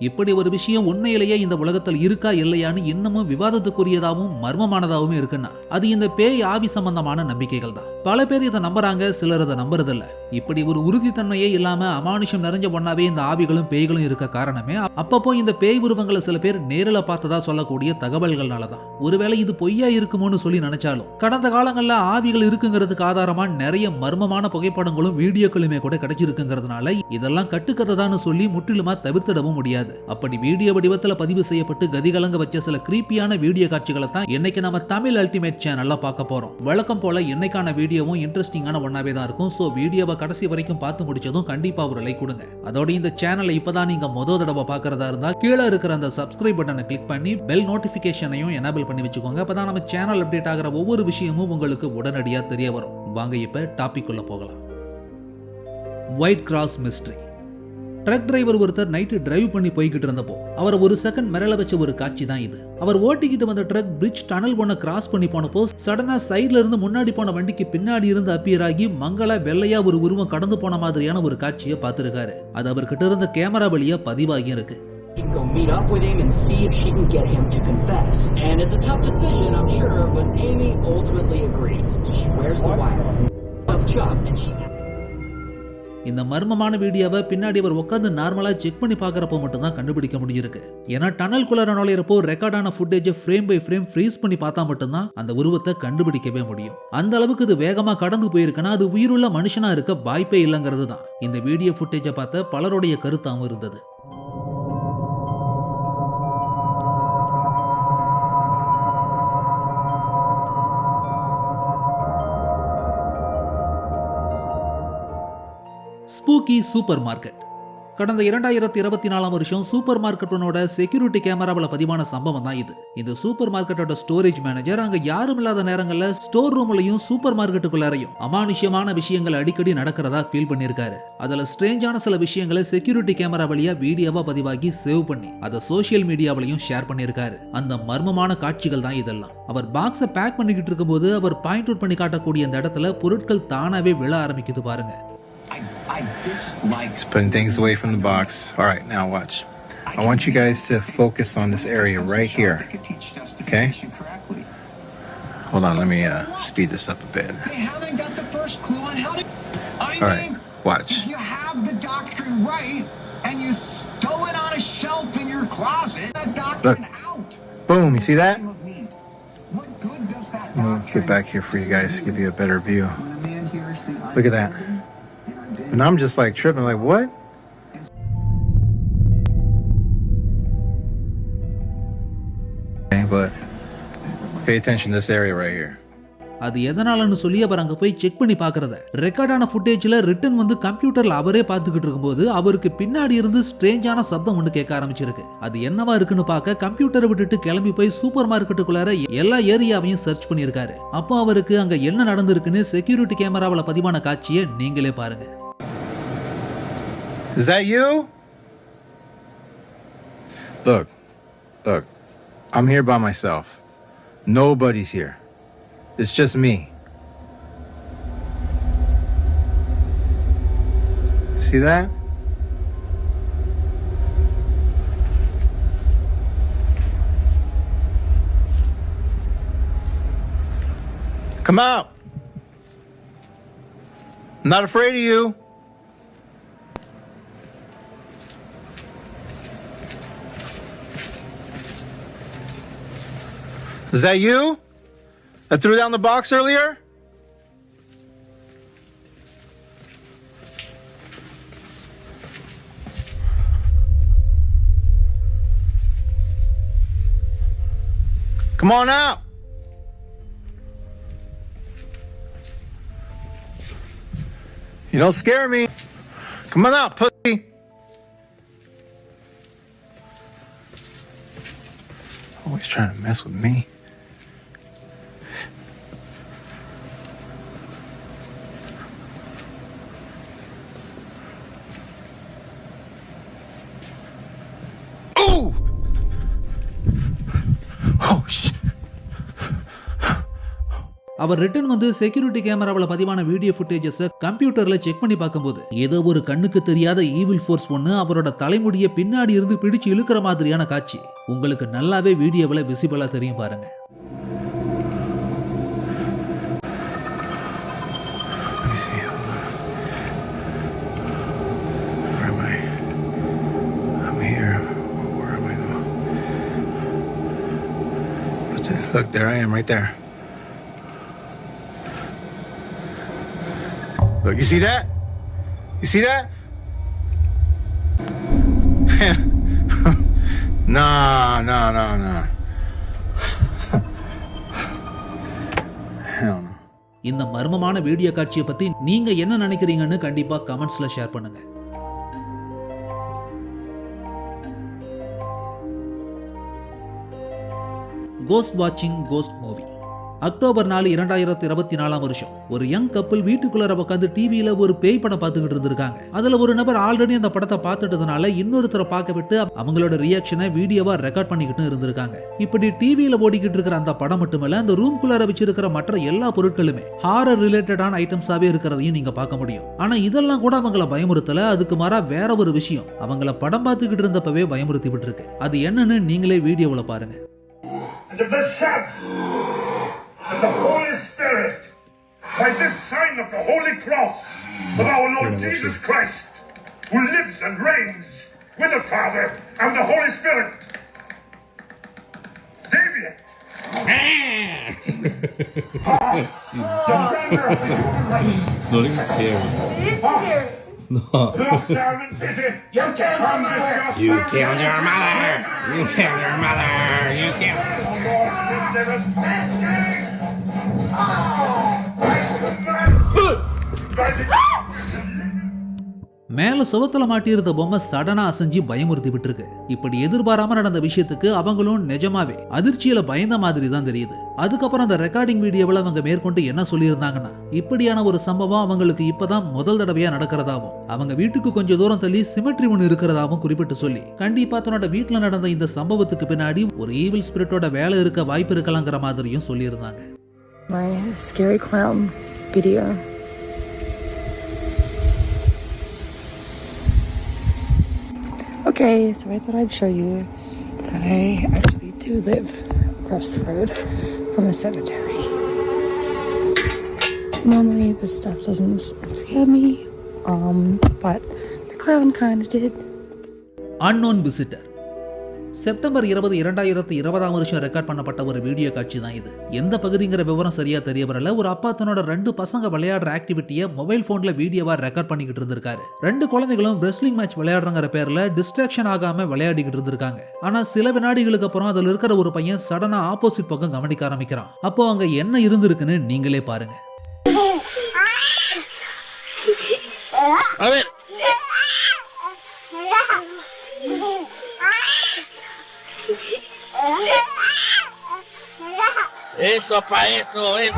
இப்படி ஒரு விஷயம் உண்மையிலேயே இந்த உலகத்தில் இருக்கா இல்லையான்னு இன்னமும் விவாதத்துக்குரியதாகவும் மர்மமானதாகவும் இருக்குன்னா அது இந்த பேய் ஆவி சம்பந்தமான நம்பிக்கைகள் தான். பல பேர் இதை நம்புறாங்க, சிலர் இதை நம்புறதில்ல. இப்படி ஒரு உறுதித்தன்மையே இல்லாம அமானுஷம் நிறைஞ்ச ஒன்னாவே இந்த ஆவிகளும் பேய்களும் இருக்க காரணமே அப்பப்போ இந்த பேய் உருவங்களை சில பேர் நேரில் பார்த்ததா சொல்லக்கூடிய தகவல்கள்னாலதான். ஒருவேளை இது பொய்யா இருக்குமோன்னு சொல்லி நினைச்சாலும் கடந்த காலங்கள்ல ஆவிகள் இருக்குங்கிறதுக்கு ஆதாரமா நிறைய மர்மமான புகைப்படங்களும் வீடியோக்களுமே கூட கிடைச்சிருக்குங்கிறதுனால இதெல்லாம் கட்டுக்கதைதான்னு சொல்லி முற்றிலுமா தவிர்த்திடவும் முடியாது. அப்படி வீடியோ வடிவத்துல பதிவு செய்யப்பட்டு கதிகலங்க வச்ச சில கிரீப்பியான வீடியோ காட்சிகளை தான் இன்னைக்கு நம்ம தமிழ் அல்டிமேட் சேனல்ல பார்க்க போறோம். வழக்கம் போல இன்னைக்கான வீடியோவும் இன்ட்ரெஸ்டிங்கான ஒன்னாவே தான் இருக்கும். சோ வீடியோவை கடைசி வரைக்கும் பார்த்து முடிச்சதும் கண்டிப்பா ஒரு லைக் கொடுங்க. அதோட இந்த சேனலை இப்பதான் நீங்க முதல் தடவை பார்க்கறதா இருந்தா கீழே இருக்கிற அந்த சப்ஸ்கிரைப் பட்டனை கிளிக் பண்ணி பெல் நோட்டிபிகேஷனையும் எனேபிள் பண்ணி வச்சுக்கோங்க. அப்பதான் நம்ம சேனல் அப்டேட் ஆகிற ஒவ்வொரு விஷயமும் உங்களுக்கு உடனடியா தெரிய வரும். வாங்க இப்ப டாபிக் உள்ள போகலாம். White cross mystery. Drug driver ஒருத்தர் நைட்டு டிரைவ் பண்ணி போய்கிட்டு இருந்தப்போ அவரை ஒரு செகண்ட் மிரள வச்ச ஒரு காட்சி தான் இது. அவர் ஓட்டிக்கிட்டு வந்த ட்ரக் பிரிட்ஜ் டனல் ஒன்ன கிராஸ் பண்ணி போனப்போ சடனா சைட்ல இருந்து முன்னாடி போன வண்டிக்கு பின்னாடி இருந்து அப்பியர் ஆகி மங்களா வெள்ளையா ஒரு உருவம் கடந்து போன மாதிரியான ஒரு காட்சியை பார்த்திருக்காரு. அது அவர்கிட்ட இருந்த கேமரா வழியா பதிவாகி இருக்கு. Go meet up with him and see if she can get him to confess. And it's a tough decision, I'm sure, but Amy ultimately agrees. She wears the wire of Chuck and she இந்த மர்மமான வீடியோவை பின்னாடி அவர் உட்காந்து நார்மலா check பண்ணி பார்க்கறப்போ மட்டும் தான் கண்டுபிடிக்க முடிஞ்சிருக்கு. ஏன்னா டனல் குள்ளார நுழையிறப்போ ரெக்கார்டான ஃபுட்டேஜை ஃப்ரேம் பை ஃப்ரேம் ஃப்ரீஸ் பண்ணி பார்த்தா மட்டும்தான் அந்த உருவத்தை கண்டுபிடிக்கவே முடியும். அந்த அளவுக்கு இது வேகமா கடந்து போயிருக்குன்னா அது உயிருள்ள மனுஷனா இருக்க வாய்ப்பே இல்லைங்கிறது தான் இந்த வீடியோ ஃபுட்டேஜை பார்த்த பலருடைய கருத்தாகவும் இருந்தது. Spooky super market. கடந்த 2024 வருஷம் சூப்பர் மார்க்கெட்டோட செக்யூரிட்டி கேமராவில் பதிவான சம்பவம் தான் இது. இந்த சூப்பர் மார்க்கெட்டோட ஸ்டோரேஜ் மேனேஜர் அங்க யாரும் இல்லாத நேரங்களில் ஸ்டோர் ரூம்லையும் சூப்பர் மார்க்கெட்டுக்குள்ளாரையும் அமானுஷ்யமான விஷயங்கள் அடிக்கடி நடக்கிறதா ஃபீல் பண்ணியிருக்காரு. அதுல ஸ்ட்ரேஞ்சான சில விஷயங்களை செக்யூரிட்டி கேமரா வழியா வீடியோவா பதிவாகி சேவ் பண்ணி அதை சோசியல் மீடியாவிலையும் ஷேர் பண்ணியிருக்காரு. அந்த மர்மமான காட்சிகள் தான் இதெல்லாம். அவர் பாக்ஸை பேக் பண்ணிக்கிட்டு இருக்கும்போது அவர் பாயிண்ட் அவுட் பண்ணி காட்டக்கூடிய அந்த இடத்துல பொருட்கள் தானாவே விழ ஆரம்பிக்குது பாருங்க. He's putting things away from the box. All right, now watch. I want you guys to focus on this area right here. Okay? Hold on, let me speed this up a bit. They haven't got the first clue on how to... All right, watch. If you have the doctrine right and you stow it on a shelf in your closet, that doctrine out. Boom, you see that? What good does that I'm gonna get back here for you guys to give you a better view. Look at that. And I'm just like tripping, like, what? Okay, but pay attention to this area right here. அது எதனாலன்னு சொல்லி அவர் அங்க போய் check பண்ணி பாக்குறத ரெக்கார்டான ஃபுட்டேஜ்ல return வந்து கம்ப்யூட்டர்ல அவரே பார்த்துக்கிட்டு இருக்கும்போது அவருக்கு பின்னாடி இருந்து ஸ்ட்ரேஞ்சான சப்தம் ஒன்று கேட்க ஆரம்பிச்சிருக்கு. அது என்னவா இருக்குன்னு பார்க்க கம்ப்யூட்டரை விட்டுட்டு கிளம்பி போய் சூப்பர் மார்க்கெட்டுக்குள்ளார எல்லா ஏரியாவையும் சர்ச் பண்ணியிருக்காரு. அப்போ அவருக்கு அங்க என்ன நடந்திருக்குன்னு செக்யூரிட்டி கேமராவில் பதிவான காட்சியை நீங்களே பாருங்க. Is that you? Look, I'm here by myself. Nobody's here. It's just me. See that? Come out. I'm not afraid of you. Is that you? I threw down the box earlier? Come on out. You don't scare me. Come on out, pussy. Always trying to mess with me. அவர் return வந்து security கேமராவில் பதிவான video footages கம்ப்யூட்டர்ல check பண்ணி பார்க்கும்போது ஏதோ ஒரு கண்ணுக்கு தெரியாத ஈவில் ஃபோர்ஸ் ஒன்று அவரோட தலைமுடியை பின்னாடி இருந்து பிடிச்சு இழுக்கிற மாதிரியான காட்சி உங்களுக்கு நல்லாவே வீடியோவில் விசிபிளா தெரியும் பாருங்க. Look, there I am, right there. Look, you see that? You see that? No. Hell no. இந்த மர்மமான வீடியோ காட்சியை பத்தி நீங்க என்ன நினைக்கிறீங்கன்னு கண்டிப்பா கமெண்ட்ஸ்ல ஷேர் பண்ணுங்க. கோஸ்ட் வாட்சிங் கோஸ்ட் மூவி. அக்டோபர் 4, 2024 வருஷம் ஒரு யங் கப்பல் வீட்டுக்குள்ள உட்காந்து டிவியில ஒரு பேய் படம் பார்த்துக்கிட்டு இருந்திருக்காங்க. அதுல ஒரு நபர் ஆல்ரெடி அந்த படத்தை பார்த்துட்டதுனால இன்னொருத்தரை பார்க்க விட்டு அவங்களோட ரியாக்ஷனை வீடியோவா ரெக்கார்ட் பண்ணிக்கிட்டு இருந்திருக்காங்க. இப்படி டிவியில ஓடிக்கிட்டு இருக்கிற அந்த படம் மட்டுமல்ல, அந்த ரூம்குள்ளார வச்சிருக்கிற மற்ற எல்லா பொருட்களுமே ஹாரர் ரிலேட்டடான ஐட்டம்ஸாவே இருக்கிறதையும் நீங்க பார்க்க முடியும். ஆனா இதெல்லாம் கூட அவங்கள பயமுறுத்தல, அதுக்கு மாறா வேற ஒரு விஷயம் அவங்கள படம் பார்த்துக்கிட்டு இருந்தப்பவே பயமுறுத்தி விட்டு இருக்கு. அது என்னன்னு நீங்களே வீடியோவுல பாருங்க. And of the Son, and the Holy Spirit, by this sign of the Holy Cross of our Lord Jesus Christ, who lives and reigns with the Father and the Holy Spirit. Damien! It's not even scary. It is scary. It's not. Look, Simon, Kitty! You killed my mother. You killed your mother! You killed your mother! You killed... மேல சுவத்துல மாட்டியிருந்த பொம்மை சடனா அசைஞ்சு பயமுறுத்தி விட்டுருக்கு. இப்படி எதிர்பாராம நடந்த விஷயத்துக்கு அவங்களும் நிஜமாவே அதிர்ச்சியில பயந்த மாதிரி தான் தெரியுது. அதுக்கப்புறம் அந்த ரெக்கார்டிங் வீடியோவில் அவங்க மேற்கொண்டு என்ன சொல்லியிருந்தாங்கன்னா, இப்படியான ஒரு சம்பவம் அவங்களுக்கு இப்பதான் முதல் தடவையா நடக்கிறதாவும், அவங்க வீட்டுக்கு கொஞ்சம் தூரம் தள்ளி சிமெட்ரி ஒன்று இருக்கிறதாவும் குறிப்பிட்டு சொல்லி, கண்டிப்பா தன்னோட வீட்டுல நடந்த இந்த சம்பவத்துக்கு பின்னாடி ஒரு ஈவில் ஸ்பிரிட்டோட வேலை இருக்க வாய்ப்பு இருக்கலாங்கிற மாதிரியும் சொல்லியிருந்தாங்க. My scary clown video. Okay, so I thought I'd show you that I actually do live across the road from a cemetery. Normally this stuff doesn't scare me, but the clown kind of did. Unknown visitor. September 20, 2020 வருஷம் record பண்ணப்பட்ட ஒரு video காட்சி தான் இது. எந்த பகுதிங்கிற விவரம் சரியா தெரிய வரல. ஒரு அப்பா தன்னோட 2 பசங்க விளையாடுற ஆக்டிவிட்டியை மொபைல் போன்ல வீடியோவா ரெக்கார்ட் பண்ணிக்கிட்டு இருந்திருக்காரு. 2 குழந்தைகளும் ரெஸ்லிங் மேட்ச் விளையாடுறங்கிற பேர்ல டிஸ்ட்ராக்ஷன் ஆகாம விளையாடிக்கிட்டு இருந்திருக்காங்க. ஆனா சில வினாடிகளுக்கு அப்புறம் அதுல இருக்கிற ஒரு பையன் சடனா ஆப்போசிட் பக்கம் கவனிக்க ஆரம்பிக்கிறான். அப்போ அங்க என்ன இருந்திருக்குன்னு நீங்களே பாருங்க. Eso pa eso es.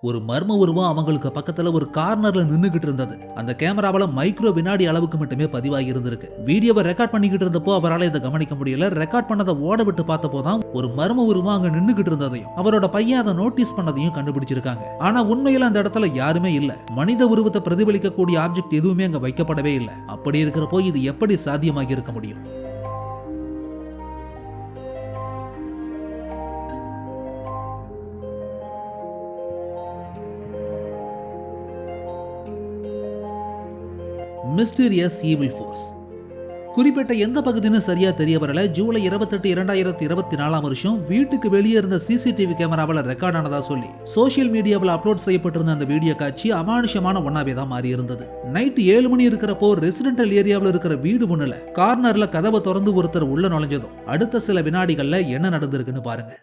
ஒரு மர்ம உருவம் அவங்களுக்கு பக்கத்துல ஒரு கார்னர்ல நின்னுகிட்டு இருந்தது. அந்த கேமராவால மைக்ரோ வினாடி அளவுக்கு மட்டுமே பதிவாகி இருந்திருக்கு. வீடியோவை ரெக்கார்ட் பண்ணிக்கிட்டு இருந்தப்போ அவரால் இதை கவனிக்க முடியல. ரெக்கார்ட் பண்ணதை ஓட விட்டு பார்த்தப்போதான் ஒரு மர்ம உருவம் அங்க நின்னுகிட்டு இருந்ததையும் அவரோட பையன் அதை நோட்டீஸ் பண்ணதையும் கண்டுபிடிச்சிருக்காங்க. ஆனா உண்மையில அந்த இடத்துல யாருமே இல்ல. மனித உருவத்தை பிரதிபலிக்கக்கூடிய ஆப்ஜெக்ட் எதுவுமே அங்க வைக்கப்படவே இல்லை. அப்படி இருக்கிறப்போ இது எப்படி சாத்தியமாகி இருக்க முடியும்? Mysterious evil force. குறிப்பிட்ட எந்த பகுதின்னு சரியா தெரிய வரல. ஜூலை 28, 2024 வருஷம் வீட்டுக்கு வெளியே இருந்த சிசிடிவி கேமராவில் ரெக்கார்ட் ஆனதா சொல்லி சோசியல் மீடியாவில் அப்லோட் செய்யப்பட்டிருந்த அந்த வீடியோ காட்சி அமானுஷமான ஒன்னாவே தான் மாறி இருந்தது. நைட் 7 மணி இருக்கிறப்போ ரெசிடென்டல் ஏரியாவில் இருக்கிற வீடு ஒண்ணுல கார்னர்ல கதவை திறந்து ஒருத்தர் உள்ள நுழைஞ்சதும் அடுத்த சில வினாடிகள்ல என்ன நடந்திருக்குன்னு பாருங்க.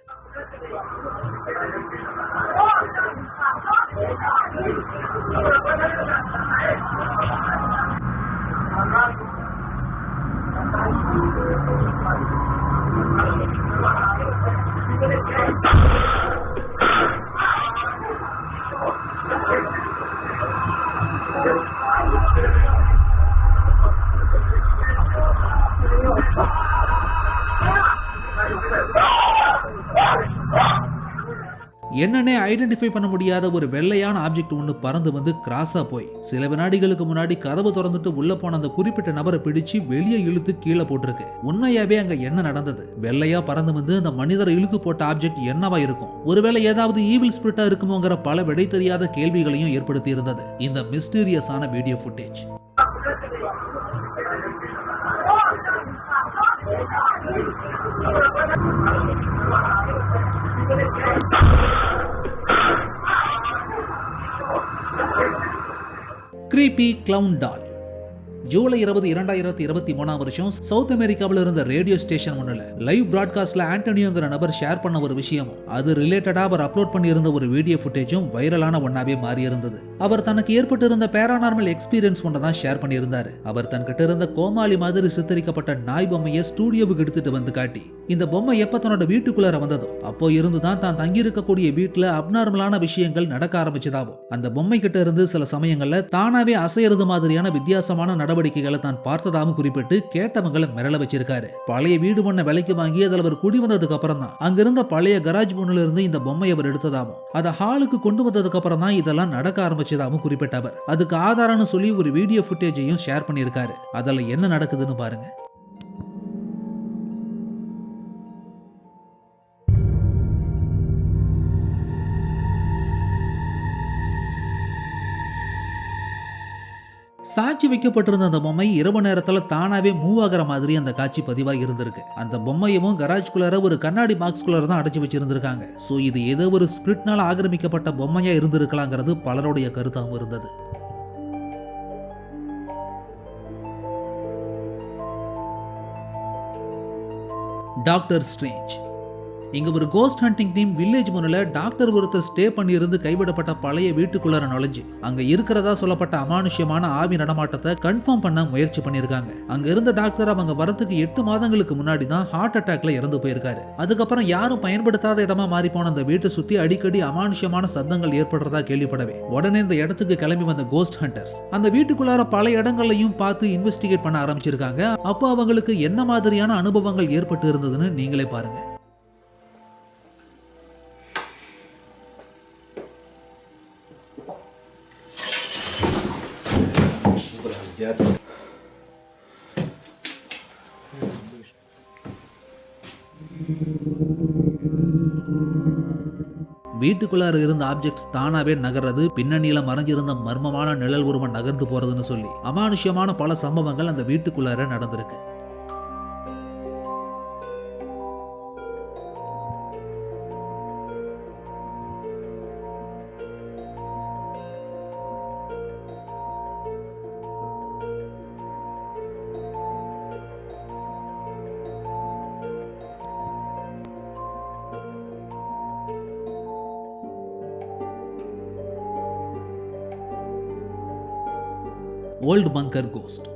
என்னன்னே ஐடென்டிஃபை பண்ண முடியாத ஒரு வெள்ளையான ஆப்ஜெக்ட் ஒன்று பறந்து வந்து கிராஸா போய் சில வினாடிகளுக்கு முன்னாடி கதவு திறந்துட்டு உள்ள போன அந்த குறிப்பிட்ட நபரை பிடிச்சு வெளியே இழுத்து கீழே போட்டிருக்கு. உண்மையாவே அங்க என்ன நடந்தது? வெள்ளையா பறந்து வந்து அந்த மனிதரை இழுத்து போட்ட ஆப்ஜெக்ட் என்னவா இருக்கும்? ஒருவேளை ஏதாவது ஈவில் ஸ்பிரிட்டா இருக்குமோங்கிற பல விடை தெரியாத கேள்விகளையும் ஏற்படுத்தி இருந்தது இந்த மிஸ்டீரியஸான வீடியோ ஃபுட்டேஜ். கிரீப்பி கிளவுன் டால். ஜூலை 20, 2023 வருஷம் சவுத் அமெரிக்காவில் இருந்த ரேடியோ ஸ்டேஷன் ஒன்றுல லைவ் பிராட்காஸ்ட்ல ஆண்டனியோங்கிற நபர் ஷேர் பண்ண ஒரு விஷயமும் அது ரிலேட்டடா அவர் அப்லோட் பண்ணியிருந்த ஒரு வீடியோ ஃபுட்டேஜும் வைரலான ஒன்னாவே மாறி இருந்தது. அவர் தனக்கு ஏற்பட்டு இருந்த பேரானார்மல் எக்ஸ்பீரியன்ஸ் ஒன்றை தான் ஷேர் பண்ணியிருந்தாரு. அவர் தன்கிட்ட இருந்த கோமாளி மாதிரி சித்தரிக்கப்பட்ட நாய் பொம்மையை ஸ்டூடியோவுக்கு எடுத்துட்டு வந்து காட்டி இந்த பொம்மை எப்ப தன்னோட வீட்டுக்குள்ளார வந்ததோ அப்போ இருந்துதான் தான் தங்கி இருக்கக்கூடிய வீட்டுல அப்நார்மலான விஷயங்கள் நடக்க ஆரம்பிச்சதாகும். அந்த பொம்மை கிட்ட இருந்து சில சமயங்கள்ல தானாவே அசையறது மாதிரியான வித்தியாசமான நடவடிக்கைகளை தான் பார்த்ததாகவும் குறிப்பிட்டு கேட்டவங்களை மிரள வச்சிருக்காரு. பழைய வீடு ஒன்ன விலைக்கு வாங்கி அதில் அவர் குடி வந்ததுக்கு அப்புறம் தான் அங்கிருந்த பழைய கராஜ் பொண்ணுல இருந்து இந்த பொம்மையை அவர் எடுத்ததாகவும் அதை ஹாலுக்கு கொண்டு வந்ததுக்கு அப்புறம் தான் இதெல்லாம் நடக்க ஆரம்பிச்சதாகவும் குறிப்பிட்டவர் அதுக்கு ஆதாரம்னு சொல்லி ஒரு வீடியோ ஃபுட்டேஜையும் ஷேர் பண்ணியிருக்காரு. அதில் என்ன நடக்குதுன்னு பாருங்க. சாட்சி வைக்கப்பட்டிருந்த அந்த பொம்மை இரவு நேரத்துல தானாவே மூவ் ஆகிற மாதிரி அந்த காட்சி பதிவாக இருந்திருக்கு. அந்த பொம்மையும் கராஜ்குள்ளார ஒரு கண்ணாடி பாக்ஸ்குள்ளார தான் அடைச்சு வச்சிருந்திருக்காங்க. சோ இது ஏதோ ஒரு ஸ்பிரிட்னால ஆக்கிரமிக்கப்பட்ட பொம்மையா இருந்திருக்கலாங்கிறது பலருடைய கருத்தாகவும் இருந்தது. Doctor Strange. இங்க ஒரு கோஸ்ட் ஹண்டிங் டீம் வில்லேஜ் முன்னில டாக்டர் ஒருத்தர் ஸ்டே பண்ணி இருந்து கைவிடப்பட்ட பழைய வீட்டுக்குள்ளார நுழைஞ்சு அங்க இருக்கிறதா சொல்லப்பட்ட அமானுஷ்யமான ஆவி நடமாட்டத்தை கன்ஃபார்ம் பண்ண முயற்சி பண்ணிருக்காங்க. அங்க இருந்த டாக்டர் அவங்க வரத்துக்கு 8 மாதங்களுக்கு முன்னாடி தான் ஹார்ட் அட்டாக்ல இறந்து போயிருக்காரு. அதுக்கப்புறம் யாரும் பயன்படுத்தாத இடமா மாறி போன அந்த வீட்டை சுத்தி அடிக்கடி அமானுஷ்யமான சத்தங்கள் ஏற்படுறதா கேள்விப்படவே உடனே இந்த இடத்துக்கு கிளம்பி வந்த கோஸ்ட் ஹண்டர்ஸ் அந்த வீட்டுக்குள்ளார பல இடங்களையும் பார்த்து இன்வெஸ்டிகேட் பண்ண ஆரம்பிச்சிருக்காங்க. அப்போ அவங்களுக்கு என்ன மாதிரியான அனுபவங்கள் ஏற்பட்டு இருந்ததுன்னு நீங்களே பாருங்க. வீட்டுக்குள்ளார இருந்த ஆப்ஜெக்ட்ஸ் தானாவே நகர்றது, பின்னணியில மறைஞ்சிருந்த மர்மமான நிழல் உருவம் நகர்ந்து போறதுன்னு சொல்லி அமானுஷ்யமான பல சம்பவங்கள் அந்த வீட்டுக்குள்ளார நடந்திருக்கு. ஓல்ட் பங்கர் கோஸ்ட்.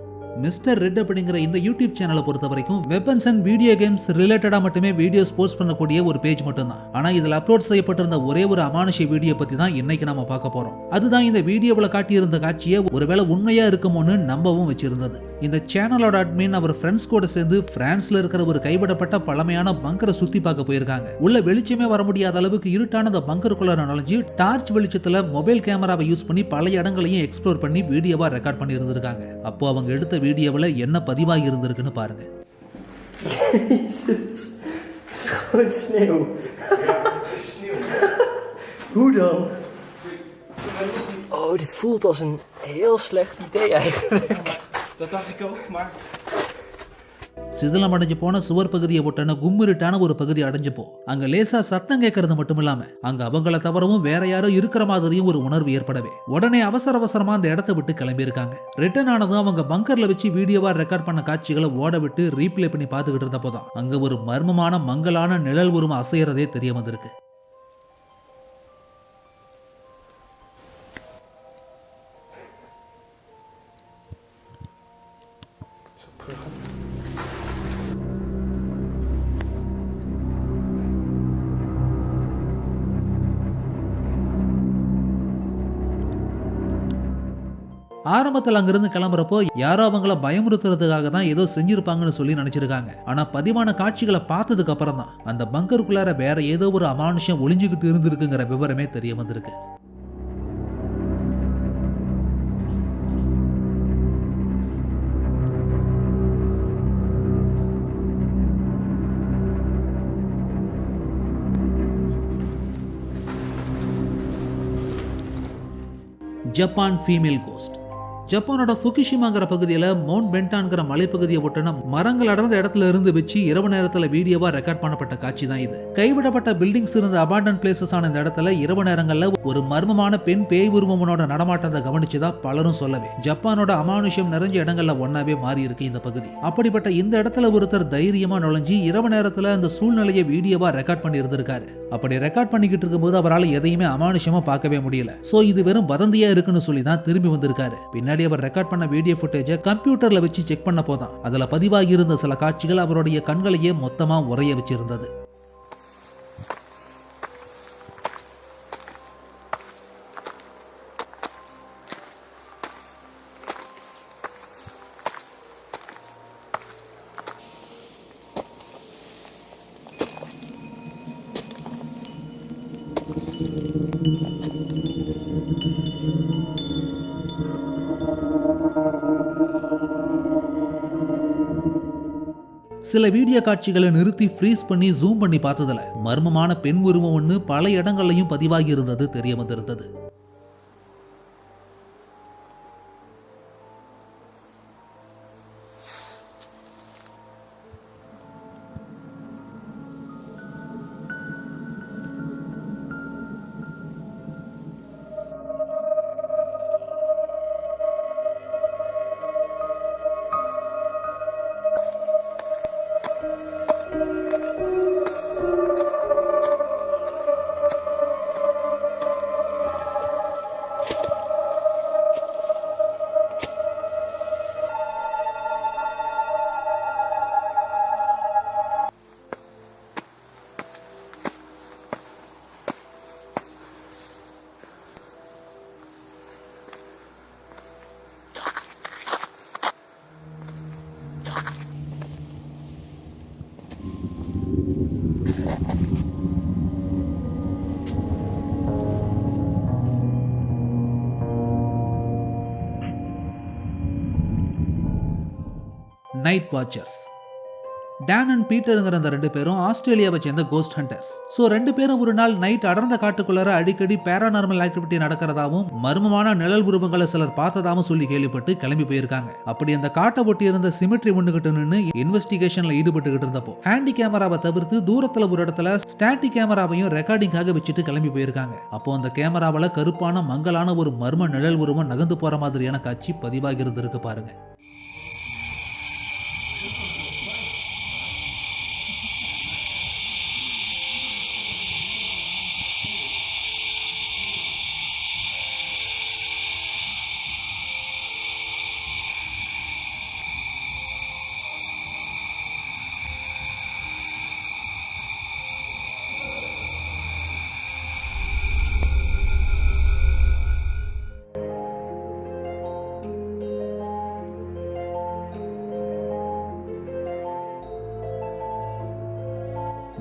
மிஸ்டர் ரெட் அப்படிங்கிற இந்த யூடியூப் சேனலை பொறுத்த வரைக்கும் வெப்பன்ஸ் அண்ட் வீடியோ கேம்ஸ் ரிலேட்டடா மட்டுமே வீடியோஸ் போஸ்ட் பண்ணக்கூடிய ஒரு பேஜ் மட்டும்தான். ஆனா இதில் அப்லோட் செய்யப்பட்டிருந்த ஒரே ஒரு அமானுஷ்ய வீடியோ பத்தி தான் இன்னைக்கு நாம பார்க்க போறோம். அதுதான் இந்த வீடியோவில் காட்டியிருந்த காட்சியை ஒருவேளை உண்மையா இருக்குமோன்னு நம்பவும் வச்சிருந்தது. இந்த சேனலோட அட்மின் அவர் ஃப்ரெண்ட்ஸ் கூட சேர்ந்து பிரான்ஸ்ல இருக்கிற ஒரு கைவிடப்பட்ட பழமையான பங்கரை சுத்தி பார்க்க போயிருக்காங்க. உள்ள வெளிச்சமே வர முடியாத அளவுக்கு இருட்டான அந்த பங்கருக்குள்ள நுழைஞ்சு டார்ச் வெளிச்சத்துல மொபைல் கேமராவை யூஸ் பண்ணி பல இடங்களையும் எக்ஸ்ப்ளோர் பண்ணி வீடியோவா ரெக்கார்ட் பண்ணி இருந்திருக்காங்க. அப்போ அவங்க எடுத்த வீடியோவில் என்ன பதிவாகி இருந்திருக்குன்னு பாருங்க. Jezus, het is gewoon sneeuw. Hoe dan? Oh, dit voelt als een heel slecht idee eigenlijk. Dat dacht ik ook, maar... சிதிலம் அடைஞ்சு போன சுவர் பகுதியை ஒட்டன கும்மிருட்டான ஒரு பகுதி அடைஞ்சப்போ அங்க லேசா சத்தம் கேட்கறது மட்டும் இல்லாம அங்க அவங்கள தவிரவும் வேற யாரோ இருக்கிற மாதிரியும் ஒரு உணர்வு ஏற்படவே உடனே அவசரமா அந்த இடத்தை விட்டு கிளம்பி இருக்காங்க. ரிட்டர்ன் ஆனதும் அவங்க பங்கர்ல வச்சு வீடியோவா ரெக்கார்ட் பண்ண காட்சிகளை ஓட விட்டு ரீப்ளே பண்ணி பார்த்துக்கிட்டு இருந்தப்போதான் அங்க ஒரு மர்மமான மங்கலான நிழல் உருவம் அசையறதே தெரிய வந்திருக்கு. ஆரம்பத்தில் அங்கிருந்து கிளம்புறப்போ யாரோ அவங்கள பயமுறுத்துறதுக்காக தான் ஏதோ செஞ்சிருப்பாங்கன்னு சொல்லி நினைச்சிருக்காங்க. ஆனா பதிவான காட்சிகளை பார்த்ததுக்கு அப்புறம் தான் அந்த பங்கருக்குள்ளார வேற ஏதோ ஒரு அமானுஷம் ஒளிஞ்சுகிட்டு இருந்திருக்குங்கிற விவரமே தெரிய வந்திருக்கு. Japan female ghost. ஜப்பானோட ஃபுகுஷிமாங்கிற பகுதியில் மவுண்ட் பென்டான்கிற மலைப்பகுதியை ஒட்டின மரங்கள் அடர்ந்த இடத்துல இருந்து வச்சு இரவு நேரத்தில் வீடியோவா ரெக்கார்ட் பண்ணப்பட்ட காட்சி தான் இது. கைவிடப்பட்ட பில்டிங்ஸ் இருந்த அபாண்டன் பிளேசஸ் ஆன இந்த இடத்துல இரவு நேரங்களில் ஒரு மர்மமான பெண் பேய் உருவமனோட நடமாட்டத்தை கவனிச்சுதான் பலரும் சொல்லவே ஜப்பானோட அமானுஷ்யம் நிறைஞ்ச இடங்கள்ல ஒன்னாவே மாறி இருக்கு இந்த பகுதி. அப்படிப்பட்ட இந்த இடத்துல ஒருத்தர் தைரியமா நுழைஞ்சு இரவு நேரத்துல அந்த சூழ்நிலையை வீடியோவா ரெக்கார்ட் பண்ணி இருந்திருக்காரு. அப்படி ரெக்கார்ட் பண்ணிக்கிட்டு இருக்கும்போது அவரால் எதையுமே அமானுஷமா பார்க்கவே முடியல. சோ இது வெறும் வதந்தியா இருக்குன்னு சொல்லி தான் திரும்பி வந்திருக்காரு. பின்னாடி அவர் ரெக்கார்ட் பண்ண வீடியோ ஃபுட்டேஜை கம்ப்யூட்டர்ல வச்சு செக் பண்ண போதான் அதுல பதிவாகி இருந்த சில காட்சிகள் அவருடைய கண்களையே மொத்தமா உறைய வச்சிருந்தது. சில வீடியோ காட்சிகளை நிறுத்தி ஃப்ரீஸ் பண்ணி ஜூம் பண்ணி பார்த்ததுல மர்மமான பெண் உருவம் ஒன்று பல இடங்கள்லையும் பதிவாகி இருந்தது தெரிய வந்திருந்தது. Night watchers. டான் அண்ட் பீட்டருங்கிற அந்த ரெண்டு பேரும் ஆஸ்திரேலியாவை சேர்ந்த கோஸ்ட் ஹண்டர்ஸ். ஸோ ரெண்டு பேரும் ஒரு நாள் நைட் அடர்ந்த காட்டுக்குள்ளார அடிக்கடி பேரானார்மல் ஆக்டிவிட்டி நடக்கிறதாவும் மர்மமான நிழல் உருவங்களை சிலர் பார்த்ததாவும் சொல்லி கேள்விப்பட்டு கிளம்பி போயிருக்காங்க. அப்படி அந்த காட்டை ஒட்டி இருந்த சிமெட்ரி ஒண்ணுகிட்டு நின்று இன்வெஸ்டிகேஷன்ல ஈடுபட்டுக்கிட்டு இருந்தப்போ ஹேண்டி கேமராவை தவிர்த்து தூரத்துல ஒரு இடத்துல ஸ்டாட்டிக் கேமராவையும் ரெக்கார்டிங்காக வச்சுட்டு கிளம்பி போயிருக்காங்க. அப்போ அந்த கேமராவில் கருப்பான மங்கலான ஒரு மர்ம நிழல் உருவம் நகர்ந்து போற மாதிரியான காட்சி பதிவாகி இருந்திருக்கு பாருங்க.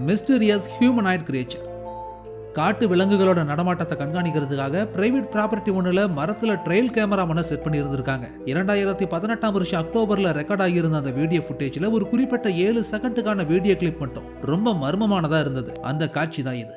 Mysterious humanoid creature. காட்டு விலங்குகளோட நடமாட்டத்தை கண்காணிக்கிறதுக்காக பிரைவேட் ப்ராப்பர்ட்டி ஒன்றுல மரத்துல ட்ரெயில் கேமரா ஒன்று செட் பண்ணி இருந்திருக்காங்க. 2018 அக்டோபர்ல ரெக்கார்ட் ஆகியிருந்த அந்த வீடியோ ஃபுட்டேஜ்ல ஒரு குறிப்பிட்ட 7 செகண்டுக்கான வீடியோ கிளிப் மட்டும் ரொம்ப மர்மமானதா இருந்தது. அந்த காட்சி தான் இது.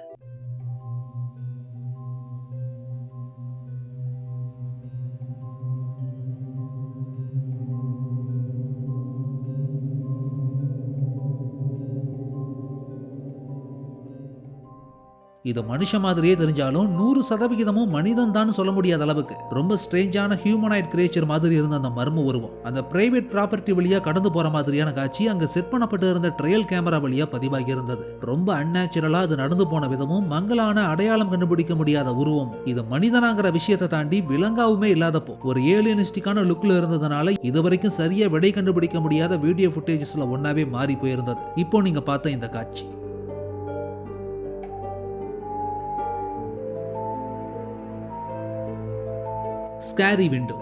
இது மனுஷ மாதிரியே தெரிஞ்சாலும் 100% மனிதன் தான் சொல்ல முடியாத அளவுக்கு ரொம்ப ஸ்ட்ரேஞ்சான ஹியூமனாய்ட் கிரியேச்சர் மாதிரி இருந்த அந்த மர்ம உருவம் அந்த பிரைவேட் ப்ராப்பர்ட்டி வழியா கடந்து போற மாதிரியான காட்சி அங்க செட் பண்ணப்பட்டு இருந்த ட்ரையல் கேமரா வழியா பதிவாகி இருந்தது. ரொம்ப அன்நேச்சுரலா அது நடந்து போன விதமும் மங்கலான அடையாளம் கண்டுபிடிக்க முடியாத உருவம் இது மனிதனாங்கிற விஷயத்தை தாண்டி விலங்காவுமே இல்லாதப்போ ஒரு ஏலியனிஸ்டிக்கான லுக்ல இருந்ததுனால இதுவரைக்கும் சரியா விடை கண்டுபிடிக்க முடியாத வீடியோ ஃபுட்டேஜஸ்ல ஒன்னாவே மாறி போயிருந்தது. இப்போ நீங்க பார்த்த இந்த காட்சி. Scary window.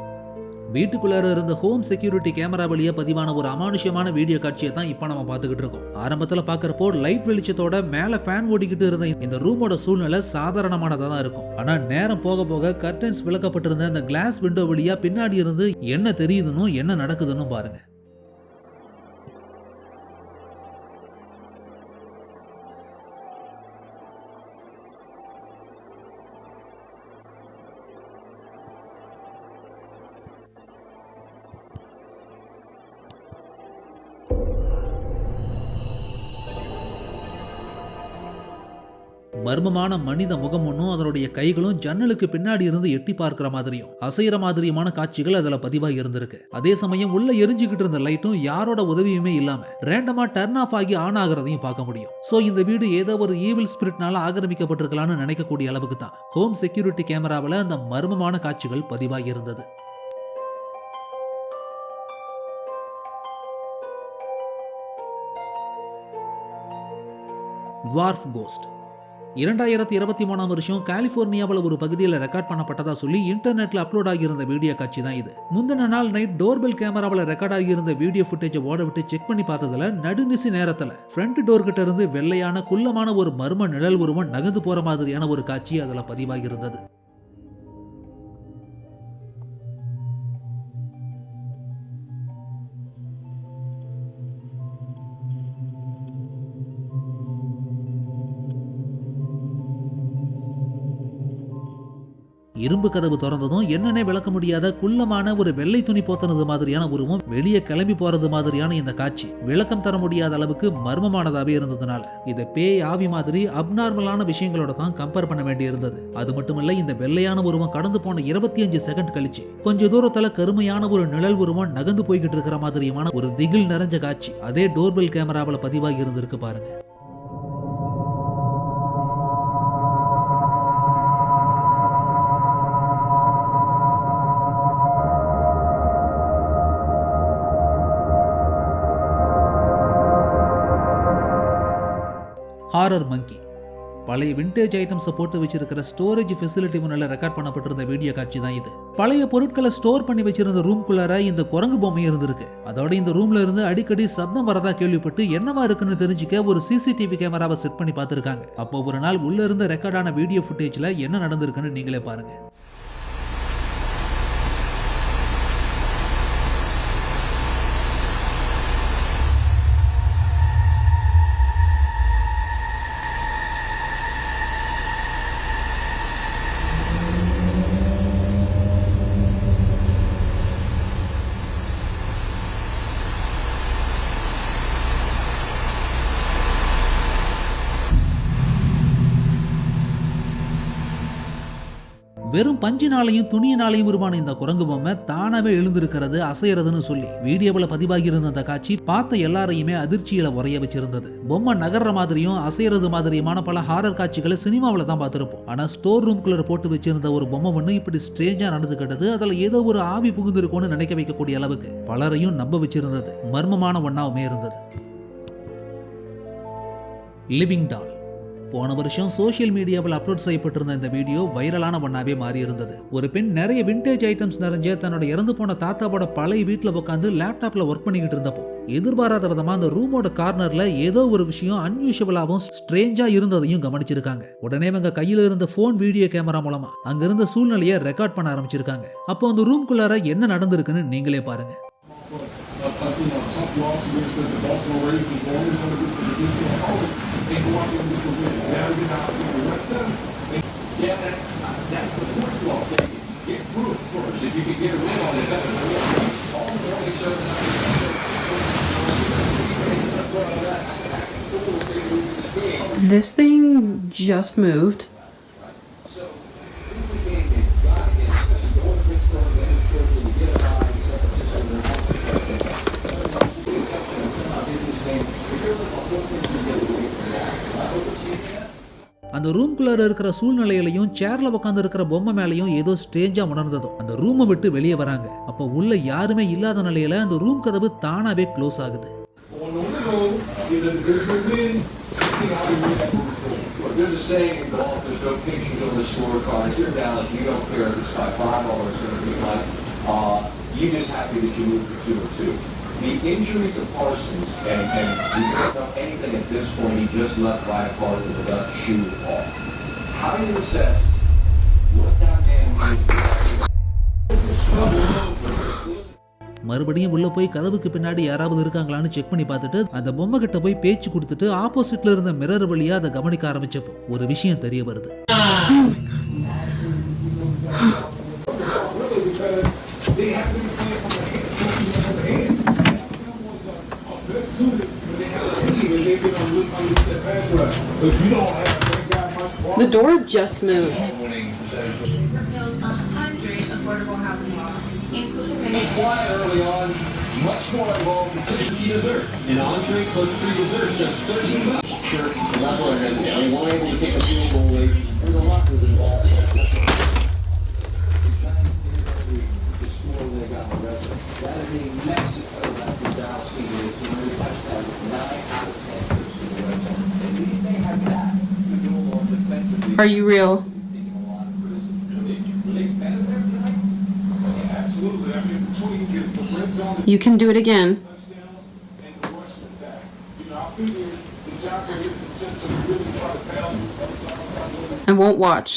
வீட்டுக்குள்ளார இருந்த ஹோம் செக்யூரிட்டி கேமரா வழியா பதிவான ஒரு அமானுஷ்யமான வீடியோ காட்சியை தான் இப்ப நம்ம பார்த்துக்கிட்டு இருக்கோம். ஆரம்பத்துல பாக்குறப்போ லைட் வெளிச்சத்தோட மேல ஃபேன் ஓடிக்கிட்டு இருந்த இந்த ரூமோட சூழ்நிலை சாதாரணமானதா தான் இருக்கும். ஆனா நேரம் போக போக கர்டன்ஸ் விளக்கப்பட்டிருந்த அந்த கிளாஸ் விண்டோ வழியா பின்னாடி இருந்து என்ன தெரியுதுன்னு என்ன நடக்குதுன்னு பாருங்க. மர்மமான மனித முகம் ஒன்றும் அதனுடைய கைகளும் ஜன்னலுக்கு பின்னாடி இருந்து எட்டி பார்க்கிற மாதிரியும் அசைகிற மாதிரியுமான காட்சிகள் அதுல பதிவாகி இருந்திருக்கு. அதே சமயம் உள்ள எரிஞ்சுக்கிட்டு இருந்த லைட்டும் யாரோட உதவியுமே இல்லாம ரேண்டமா டர்ன் ஆஃப் ஆகி ஆன் ஆகிறதையும் பார்க்க முடியும். சோ இந்த வீடு ஏதோ ஒரு ஈவில் ஸ்பிரிட்னால ஆக்கிரமிக்கப்பட்டிருக்கலாம்னு நினைக்கக்கூடிய அளவுக்கு தான் ஹோம் செக்யூரிட்டி கேமராவில் அந்த மர்மமான காட்சிகள் பதிவாகி இருந்தது. ட்வார்ஃப் கோஸ்ட் 2023 வருஷம் கலிபோர்னியாவில் ஒரு பகுதியில் ரெக்கார்ட் பண்ணப்பட்டதா சொல்லி இன்டர்நெட்ல அப்லோட் ஆகியிருந்த வீடியோ காட்சி தான் இது. முந்தின நாள் நைட் டோர்பெல் கேமராவில் ரெக்கார்ட் ஆகியிருந்த வீடியோ ஃபுட்டேஜை ஓட விட்டு செக் பண்ணி பார்த்ததுல நடுநிசி நேரத்தில் ஃப்ரண்ட் டோர் கிட்ட இருந்து வெள்ளையான குள்ளமான ஒரு மர்ம நிழல் உருவம் நகர்ந்து போற மாதிரியான ஒரு காட்சி அதுல பதிவாகி இருந்தது. இரும்பு கதவு திறந்ததும் என்னன்னே விளக்க முடியாத குள்ளமான ஒரு வெள்ளை துணி போத்தனது மாதிரியான உருவம் வெளியே கிளம்பி போறது மாதிரியான இந்த காட்சி விளக்கம் தர முடியாத அளவுக்கு மர்மமானதாவே இருந்ததுனால இதை பேய் ஆவி மாதிரி அப்நார்மலான விஷயங்களோட தான் கம்பேர் பண்ண வேண்டி இருந்தது. அது மட்டுமல்ல, இந்த வெள்ளையான உருவம் கடந்து போன 25 செகண்ட் கழிச்சு கொஞ்ச தூரத்துல கருமையான ஒரு நிழல் உருவம் நகர்ந்து போய்கிட்டு இருக்கிற மாதிரியான ஒரு திகில் நிறைஞ்ச காட்சி அதே டோர்பெல் கேமராவில் பதிவாகி இருந்திருக்கு பாருங்க. ஹாரர் மங்கி பழைய விண்டேஜ் ஐட்டம்ஸை போட்டு வச்சிருக்கிற ஸ்டோரேஜ் ஃபெசிலிட்டி முன்னால ரெக்கார்ட் பண்ணப்பட்டிருந்த வீடியோ காட்சி தான் இது. பழைய பொருட்களை ஸ்டோர் பண்ணி வச்சிருந்த ரூம்குள்ளார இந்த குரங்கு பொம்மை இருந்திருக்கு. அதோட இந்த ரூம்ல இருந்து அடிக்கடி சப்தம் வரதா கேள்விப்பட்டு என்னவா இருக்குன்னு தெரிஞ்சுக்க ஒரு சிசிடிவி கேமராவை செட் பண்ணி பார்த்திருக்காங்க. அப்போ ஒரு நாள் உள்ள இருந்து ரெக்கார்டான வீடியோ ஃபுட்டேஜ்ல என்ன நடந்திருக்குன்னு நீங்களே பாருங்க. வெறும் பஞ்சினாலையும் துணியினாலையும் உருவான இந்த குரங்கு பொம்மை தானாவே எழுந்திருக்கிறது, அசைறதுன்னு சொல்லி வீடியோவில் பதிவாகி இருந்த அந்த காட்சி பார்த்த எல்லாரையுமே அதிர்ச்சியில உரைய வச்சிருந்தது. பொம்மை நகர்ற மாதிரியும் அசைறது மாதிரியுமான பல ஹாரர் காட்சிகளை சினிமாவில் தான் பார்த்திருப்போம். ஆனா ஸ்டோர் ரூம்குள்ள போட்டு வச்சிருந்த ஒரு பொம்மை ஒண்ணு இப்படி ஸ்ட்ரேஞ்சா நடந்துக்கிட்டது அதுல ஏதோ ஒரு ஆவி புகுந்திருக்கும்னு நினைக்க வைக்கக்கூடிய அளவுக்கு பலரையும் நம்ப வச்சிருந்தது. மர்மமான ஒண்ணாவுமே இருந்தது. லிவிங் டால் போன வருஷம் சோஷியல் மீடியாவில் அப்லோட் செய்யப்பட்டிருந்த இந்த வீடியோ வைரலான ஒன்னாவே மாறி இருந்தது. ஒரு பெண் நிறைய விண்டேஜ் ஐட்டம்ஸ் நிறைஞ்ச தன்னோட இறந்து போன தாத்தாவோட பழைய வீட்டில் உட்காந்து லேப்டாப்ல ஒர்க் பண்ணிக்கிட்டு இருந்தப்போ எதிர்பாராத விதமா அந்த ரூமோட கார்னர்ல ஏதோ ஒரு விஷயம் அன்யூஷுவலாவும் ஸ்ட்ரேஞ்சா இருந்ததையும் கவனிச்சிருக்காங்க. உடனே அவங்க கையில இருந்த போன் வீடியோ கேமரா மூலமா அங்க இருந்த சூழ்நிலையை ரெக்கார்ட் பண்ண ஆரம்பிச்சிருக்காங்க. அப்போ அந்த ரூம்குள்ளார என்ன நடந்திருக்குன்னு நீங்களே பாருங்க. This thing just moved. அந்த ரூம்குள்ளார இருக்கிற சூழ்நிலையிலையும் சேர்ல உட்கார்ந்து இருக்கிற பொம்மை மேலையும் ஏதோ ஸ்ட்ரேஞ்சா உணர்ந்ததும் அந்த ரூமை விட்டு வெளியே வராங்க. அப்ப உள்ள யாருமே இல்லாத நிலையில அந்த ரூம் கதவு தானாவே க்ளோஸ் ஆகுது. There's a saying in golf, there's no pictures on the scorecard. If you're down, you don't care if it's by $5, it's going to be like, you're just happy that you moved to 202. The injury to Parsons, and we don't know anything at this point, he just left by a car with the left shoe off. How do you assess what that man is மறுபடியும் உள்ள போய் கதவுக்கு பின்னாடி யாராவது இருக்காங்களான்னு check பண்ணி பார்த்துட்டு அந்த பொம்மை கிட்ட போய் பேச்சு கொடுத்துட்டு ஆப்போசிட்ல இருந்த மிரர் வழியா அதை கவனிக்க ஆரம்பிச்சப்போ ஒரு விஷயம் தெரிய வருது. The door just moved. early on, much more involved in taking dessert. An entree plus 3 desserts, just $13. They weren't able to pick a field goal late. There's a lot of involved. The score they got the rest of that is a Mexico after Dallas Stadium. So many touchdowns, 9 out of 10 trips to the red zone. At least they have that to go on defensively. Are you real? You can do it again. I won't watch.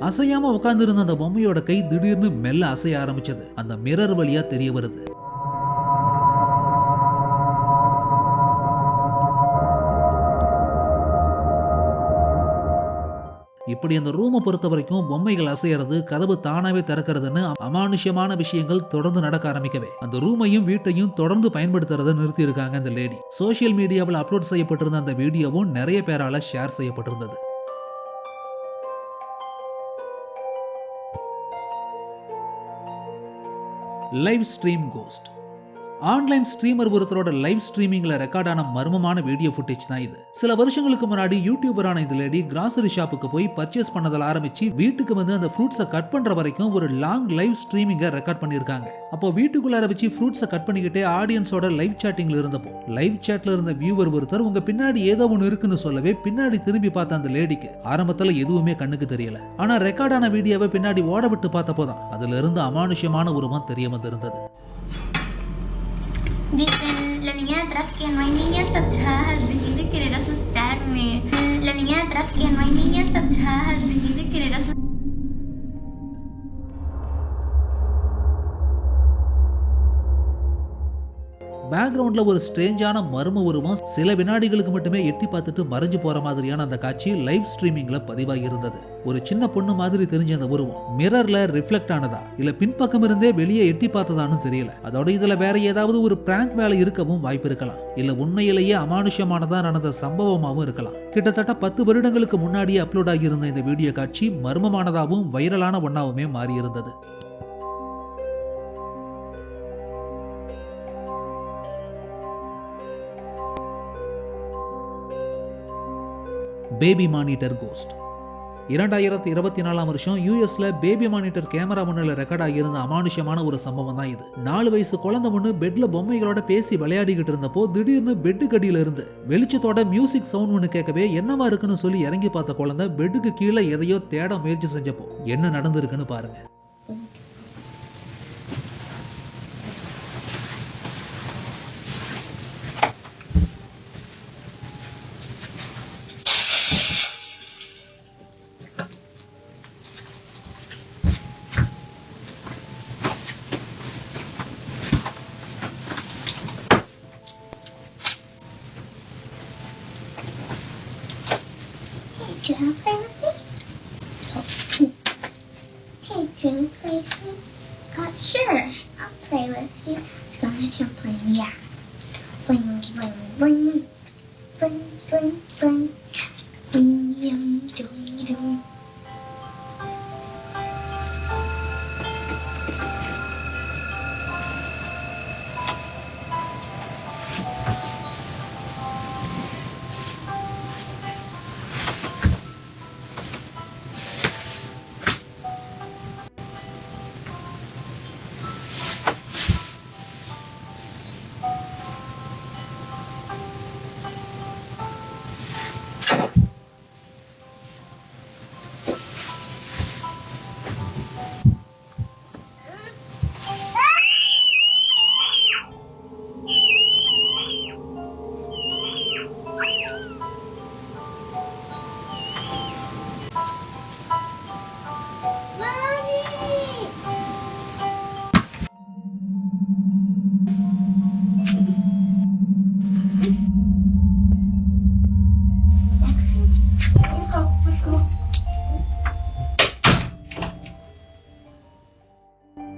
அசையாம உட்கார்ந்து இருந்த அந்த பொம்மையோட கை திடீர்னு மெல்ல அசைய ஆரம்பிச்சது. அந்த mirror வழியா தெரிய வருது. இப்படி அந்த ரூமை பொறுத்த வரைக்கும் பொம்மைகள் அசையறது, கதவு தானாவே திறக்கிறதுன்னு அமானுஷ்யமான விஷயங்கள் தொடர்ந்து நடக்க ஆரம்பிக்கவே அந்த ரூமையும் வீட்டையும் தொடர்ந்து பயன்படுத்துறதை நிறுத்தி இருக்காங்க அந்த லேடி. சோசியல் மீடியாவில் அப்லோட் செய்யப்பட்டிருந்த அந்த வீடியோவும் நிறைய பேரால ஷேர் செய்யப்பட்டிருந்தது. Live stream ghost. Online streamer ஒருத்தரோட லைவ் ஸ்ட்ரீமிங்ல ரெக்கார்டான மர்மமான வீடியோ ஃபுட்டேஜ் தான் இது. சில வருஷங்களுக்கு முன்னாடி யூடியூபரான இந்த லேடி கிராசரி ஷாப்புக்கு போய் பர்ச்சேஸ் பண்ணதில் ஆரம்பிச்சு வீட்டுக்கு வந்து அந்த ஃப்ரூட்ஸை கட் பண்ற வரைக்கும் ஒரு லாங் லைவ் ஸ்ட்ரீமிங்கை ரெக்கார்ட் பண்ணியிருக்காங்க. அப்போ வீட்டுக்குள்ளார வச்சு ஃப்ரூட்ஸை கட் பண்ணிக்கிட்டே ஆடியன்ஸோட லைவ் சாட்டிங்ல இருந்தப்போ லைவ் சாட்ல இருந்த வியூவர் ஒருத்தர் உங்க பின்னாடி ஏதோ ஒன்று இருக்குன்னு சொல்லவே பின்னாடி திரும்பி பார்த்த அந்த லேடிக்கு ஆரம்பத்துல எதுவுமே கண்ணுக்கு தெரியல. ஆனா ரெக்கார்டான வீடியோவை பின்னாடி ஓட விட்டு பார்த்தப்போதான் அதுல இருந்து அமானுஷ்யமான உருவம் தெரிய வந்திருந்தது. Dicen, la niña de atrás que no hay niñas atrás, dejen de querer asustarme. La niña de atrás que no hay niñas atrás, dejen de querer asustarme. பேக்ரவுண்ட்ல ஒரு ஸ்ட்ரேஞ்சான மர்ம உருவம் சில வினாடிகளுக்கு மட்டுமே எட்டி பார்த்துட்டு மறைஞ்சு போற மாதிரியான அந்த காட்சி லைவ் ஸ்ட்ரீமிங்ல பதிவாகி இருந்தது. ஒரு சின்ன பொண்ணு மாதிரி தெரிஞ்ச அந்த உருவம் மிரர்ல ரிஃப்ளெக்ட் ஆனதா இல்ல பின்பக்கம் இருந்தே வெளியே எட்டி பார்த்ததான்னு தெரியல. அதோட இதுல வேற ஏதாவது ஒரு பிராங்க் வேலை இருக்கவும் வாய்ப்பு இருக்கலாம். இல்ல உண்மையிலேயே அமானுஷ்யமானதா நடந்த சம்பவமாகவும் இருக்கலாம். கிட்டத்தட்ட 10 வருடங்களுக்கு முன்னாடியே அப்லோட் ஆகியிருந்த இந்த வீடியோ காட்சி மர்மமானதாகவும் வைரலான ஒன்னாவுமே மாறி இருந்தது. Baby monitor cost. 2024 வருஷம் யூஎஸ்ல பேபி மானிட்டர் கேமரா முன்னில் ரெக்கார்ட் ஆகியிருந்த அமானுஷ்யமான ஒரு சம்பவம் தான் இது. 4 வயசு குழந்தை ஒன்று பெட்ல பொம்மைகளோட பேசி விளையாடிக்கிட்டு இருந்தப்போ திடீர்னு பெட்டு கடியில இருந்து வெளிச்சத்தோட மியூசிக் சவுண்ட் ஒன்று கேட்கவே என்னவா இருக்குன்னு சொல்லி இறங்கி பார்த்த குழந்தை பெட்டுக்கு கீழே எதையோ தேட முயற்சி செஞ்சப்போ என்ன நடந்திருக்குன்னு பாருங்க. Do you want to play with me? Hey, do you want to play with me? Sure, I'll play with you. So I'm going to play with me, yeah. Bling, bling, bling. Bling, bling, bling. Bling, yum, dum, dum.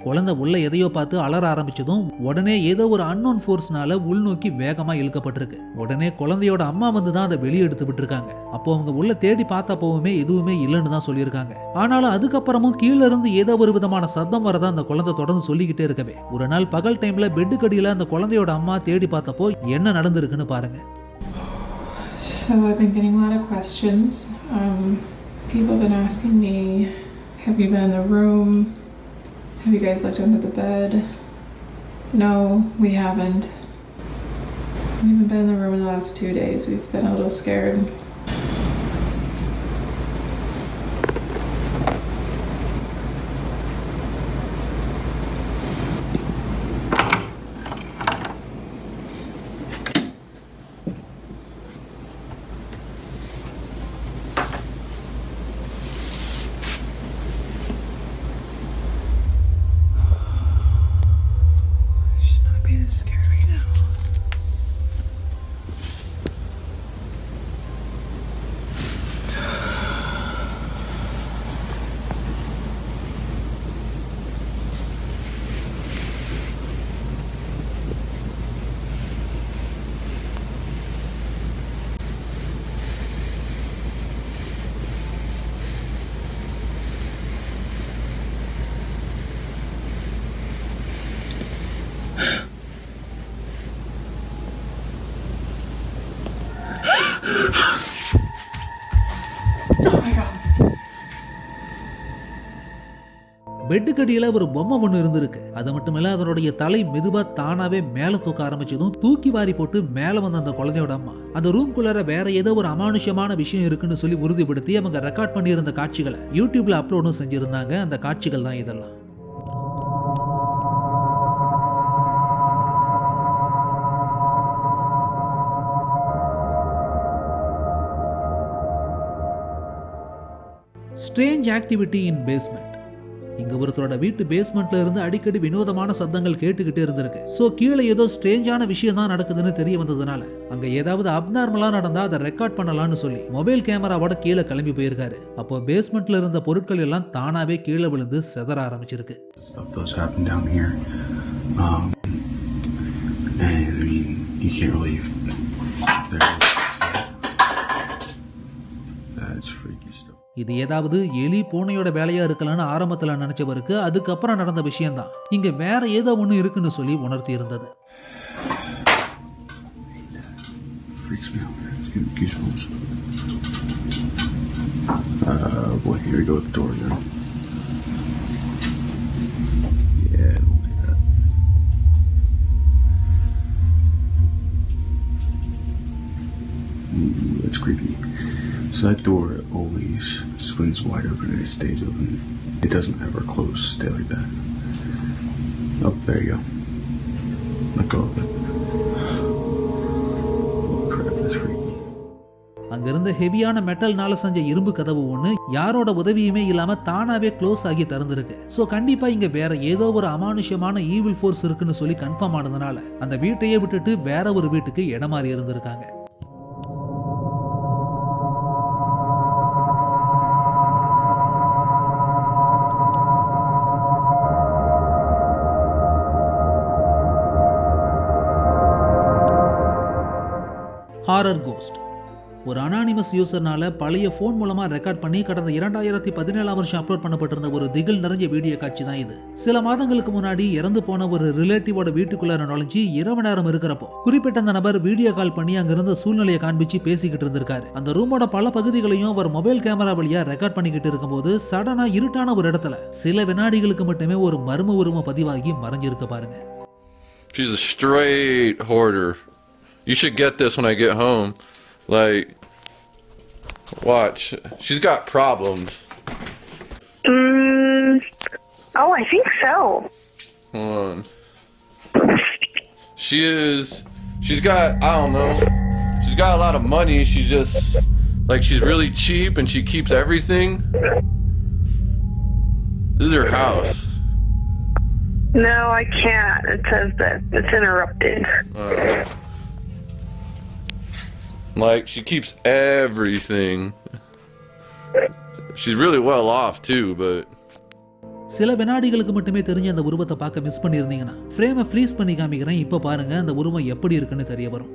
குழந்தை உள்ள எதையோ பார்த்து அலற ஆரம்பிச்சதும் உடனே ஏதோ ஒரு unknown ஃபோர்ஸ்னால உள்நோக்கி வேகமா இழுக்கப்பட்டிருக்கு. உடனே குழந்தையோட அம்மா வந்து தான் அதை வெளியே எடுத்து விட்டுருக்காங்க. அப்போ அவங்க உள்ள தேடி பார்த்தப்பவுமே எதுவுமே இல்லைன்னு தான் சொல்லியிருக்காங்க. ஆனாலும் அதுக்கப்புறமும் கீழே இருந்து ஏதோ ஒரு விதமான சத்தம் வரதா அந்த குழந்தை தொடர்ந்து சொல்லிக்கிட்டே இருக்கவே ஒரு நாள் பகல் டைம்ல பெட்டுக்கடியில அந்த குழந்தையோட அம்மா தேடி பார்த்தப்போ என்ன நடந்திருக்குன்னு பாருங்க. So I've been getting a lot of questions. People have been asking me, have you been in the room? Have you guys looked under the bed? No, we haven't. We haven't been in the room in the last 2 days. We've been a little scared. Scared right now. பெட்டுக்கடியில ஒரு பொம்மை ஒண்ணு இருந்திருக்கு. அது மட்டும் இல்ல அதனுடைய தலை மெதுவா தானாவே மேல தூக்க ஆரம்பிச்சதும் தூக்கி வாரி போட்டு மேல வந்த அந்த குழந்தையோட அம்மா அந்த ரூம்குள்ளார வேற ஏதோ ஒரு அமானுஷ்யமான விஷயம் இருக்குன்னு சொல்லி உறுதிப்படுத்தி அவங்க ரெக்கார்ட் பண்ணியிருந்த காட்சிகளை யூடியூப்ல அப்லோடும் செஞ்சிருந்தாங்க. அந்த காட்சிகள் தான் இதெல்லாம். ஸ்ட்ரேஞ்ச் ஆக்டிவிட்டி இன் பேஸ்மெண்ட். இங்க ஒருத்தரோட வீட்டு பேஸ்மெண்ட்ல இருந்து அடிக்கடி வினோதமான சத்தங்கள் கேட்டுக்கிட்டே இருந்திருக்கு. சோ கீழே ஏதோ ஸ்ட்ரேஞ்சான விஷயம் தான் நடக்குதுன்னு தெரிய வந்ததுனால அங்க ஏதாவது அப்நார்மலா நடந்தா அதை ரெக்கார்ட் பண்ணலாம்னு சொல்லி மொபைல் கேமராவோட கீழே கிளம்பி போயிருக்காரு. அப்போ பேஸ்மெண்ட்ல இருந்த பொருட்கள் எல்லாம் தானாவே கீழே விழுந்து செதற ஆரம்பிச்சிருக்கு. இது ஏதாவது எலி பூனையோட வேலையா இருக்கலாம்னு ஆரம்பத்துல நினைச்சவருக்கு அதுக்கப்புறம் நடந்த விஷயம்தான் இங்க வேற ஏதோ ஒண்ணு இருக்குன்னு சொல்லி உணர்த்தி இருந்தது. It's creepy. So that door always swings wide open and it stays open. It doesn't ever close, stay like that. Oh, there you go. Let go of it. Oh crap, that's freaky. அங்கிருந்த ஹெவியான மெட்டல்னால செஞ்ச இரும்பு கதவு ஒண்ணு யாரோட உதவியுமே இல்லாம தானாவே close ஆகி திறந்திருக்கு. சோ கண்டிப்பா இங்க வேற ஏதோ ஒரு அமானுஷ்யமான ஈவில் ஃபோர்ஸ் இருக்குன்னு சொல்லி கன்ஃபார்ம் ஆனதுனால அந்த வீட்டையே விட்டுட்டு வேற ஒரு வீட்டுக்கு இடம் மாறி இருந்திருக்காங்க. Horror ghost. ஒரு அனானிமஸ் யூசர்னால பழைய போன் மூலமா ரெக்கார்ட் பண்ணி கடந்த 2017 வருஷம் அப்லோட் பண்ணப்பட்டிருந்த ஒரு திகில் நிறைஞ்ச வீடியோ காட்சி தான் இது. சில மாதங்களுக்கு முன்னாடி இறந்து போன ஒரு ரிலேட்டிவோட வீட்டுக்குள்ளார நுழைஞ்சு இரவு நேரம் இருக்கிறப்போ குறிப்பிட்ட அந்த நபர் வீடியோ கால் பண்ணி அங்கிருந்த சூழ்நிலையை காண்பிச்சு பேசிக்கிட்டு இருந்திருக்காரு. அந்த ரூமோட பல பகுதிகளையும் அவர் மொபைல் கேமரா வழியா ரெக்கார்ட் பண்ணிக்கிட்டு இருக்கும்போது சடனா இருட்டான ஒரு இடத்துல சில வினாடிகளுக்கு மட்டுமே ஒரு மர்ம உருவம் பதிவாகி மறைஞ்சிருக்க பாருங்க. She's a straight hoarder. You should get this when I get home. Like, watch. She's got problems. Oh, I think so. Hold on. She's got, I don't know. She's got a lot of money. She just, like, she's really cheap and she keeps everything. This is her house. No, I can't. It says that it's interrupted. Like, she keeps everything. She's really well off too, but சில வினாடிகளுக்கு மட்டுமே தெரிஞ்ச அந்த உருவத்தை பார்க்க miss பண்ணியிருந்தீங்கன்னா ஃப்ரேமை freeze பண்ணி காமிக்கிறேன். இப்போ பாருங்க அந்த உருவம் எப்படி இருக்குன்னு தெரிய வரும்.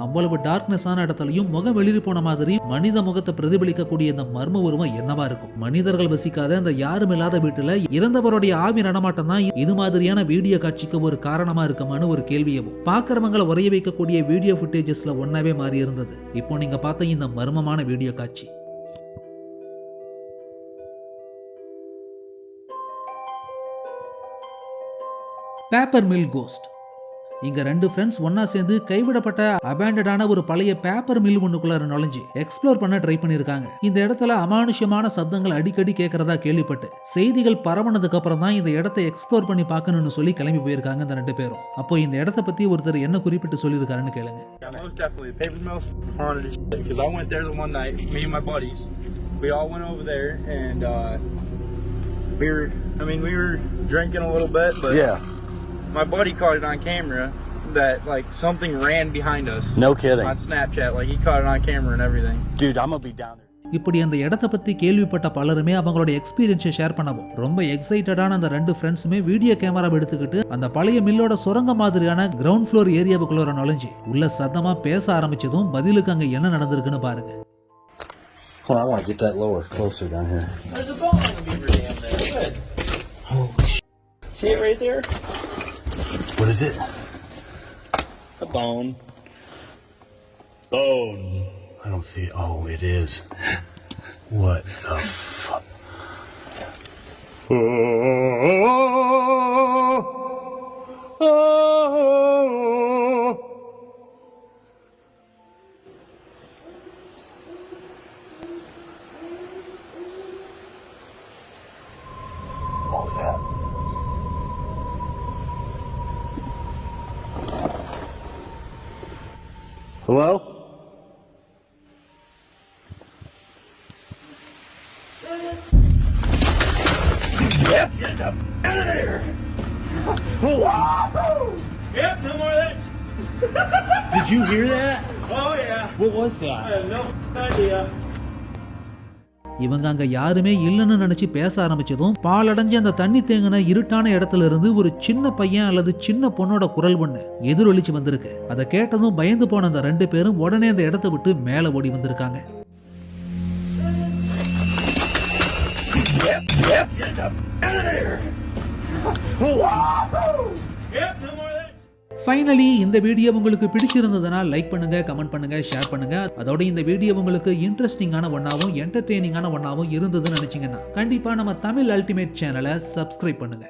அவ்வளவு டார்க்னஸான இடத்துலயும் முகம் வெளிரி போன மாதிரி மனித முகத்தை பிரதிபலிக்கக்கூடிய இந்த மர்ம உருவம் என்னவா இருக்கும்? மனிதர்கள் வசிக்காத அந்த யாரும் இல்லாத வீட்டுல இறந்தவருடைய ஆவி நடமாட்டம் தான் இது மாதிரியான வீடியோ காட்சிக்கு ஒரு காரணமா இருக்குமான்னு ஒரு கேள்வியவும் பாக்குறவங்களை உரைய வைக்கக்கூடிய வீடியோ ஃபுட்டேஜஸ்ல ஒன்னாவே மாறி இருந்தது. இப்போ நீங்க பார்த்த இந்த மர்மமான வீடியோ காட்சி. Paper mill ghost. இங்க 2 ஃப்ரெண்ட்ஸ் ஒன்னா சேர்ந்து கைவிடப்பட்ட அபேண்டடான ஒரு பழைய பேப்பர் மில் ஒண்ணுக்குள்ள நுழைஞ்சு எக்ஸ்ப்ளோர் பண்ண ட்ரை பண்ணிருக்காங்க. இந்த இடத்துல அமானுஷ்யமான சப்தங்கள் அடிக்கடி கேட்கறதா கேள்விப்பட்டு செய்திகள் பரவனதுக்கு அப்புறம் தான் இந்த இடத்தை எக்ஸ்ப்ளோர் பண்ணி பார்க்கணும்னு சொல்லி கிளம்பி போயிருக்காங்க இந்த 2 பேரும். அப்போ இந்த இடத்தை பத்தி ஒருத்தர் என்ன குறிப்பிட்டு சொல்லியிருக்காருன்னு கேளுங்க. Most definitely, paper mill's haunted as shit. Because I went there the one night, me and my buddies. We all went over there and we were drinking a little bit, but yeah. My buddy caught it on camera that like something ran behind us. No kidding. On Snapchat, like he caught it on camera and everything. Dude, I'm gonna be down there. இப்படி அந்த இடத்தை பத்தி கேள்விப்பட்ட பலருமே அவங்களோட எக்ஸ்பீரியன்ஸை share பண்ணவும் ரொம்ப எக்ஸைட்டடான அந்த 2 ஃப்ரெண்ட்ஸுமே வீடியோ கேமராவை எடுத்துக்கிட்டு அந்த பழைய மில்லோட சுரங்க மாதிரியான கிரவுண்ட் ஃப்ளோர் ஏரியாவுக்குள்ள நுழைஞ்சு உள்ள சத்தமா பேச ஆரம்பிச்சதும் பதிலுக்கு அங்க என்ன நடந்திருக்குன்னு பாருங்க. Hold on, I want to get that lower, closer down here. There's a bone on the beaver dam there. Good. Holy shit. See it right there? What is it? A bone. Bone. I don't see it. Oh, it is. What the fuck? What was that? Hello? Yep, get the f*** out of there! Yep, no more of that. Did you hear that? Oh yeah. What was that? I have no idea. இவங்க அங்க யாருமே இல்லைன்னு நினைச்சு பேச ஆரம்பிச்சதும் பாலடைஞ்ச அந்த தண்ணி தேங்கின இருட்டான இடத்துல இருந்து ஒரு சின்ன பையன் அல்லது சின்ன பொண்ணோட குரல் ஒண்ணு எதிரொலிச்சு வந்திருக்கு. அதை கேட்டதும் பயந்து போன அந்த 2 பேரும் உடனே அந்த இடத்தை விட்டு மேல ஓடி வந்திருக்காங்க. ஃபைனலி இந்த வீடியோ உங்களுக்கு பிடிச்சிருந்ததுன்னா லைக் பண்ணுங்க, கமெண்ட் பண்ணுங்க, ஷேர் பண்ணுங்க. அதோட இந்த வீடியோ உங்களுக்கு இன்ட்ரெஸ்டிங்கான ஒன்னாவும் என்டர்டெய்னிங்கான ஒன்னாவும் இருந்ததுன்னு நினைச்சீங்கன்னா கண்டிப்பா நம்ம தமிழ் அல்டிமேட் சேனலை சப்ஸ்கிரைப் பண்ணுங்க.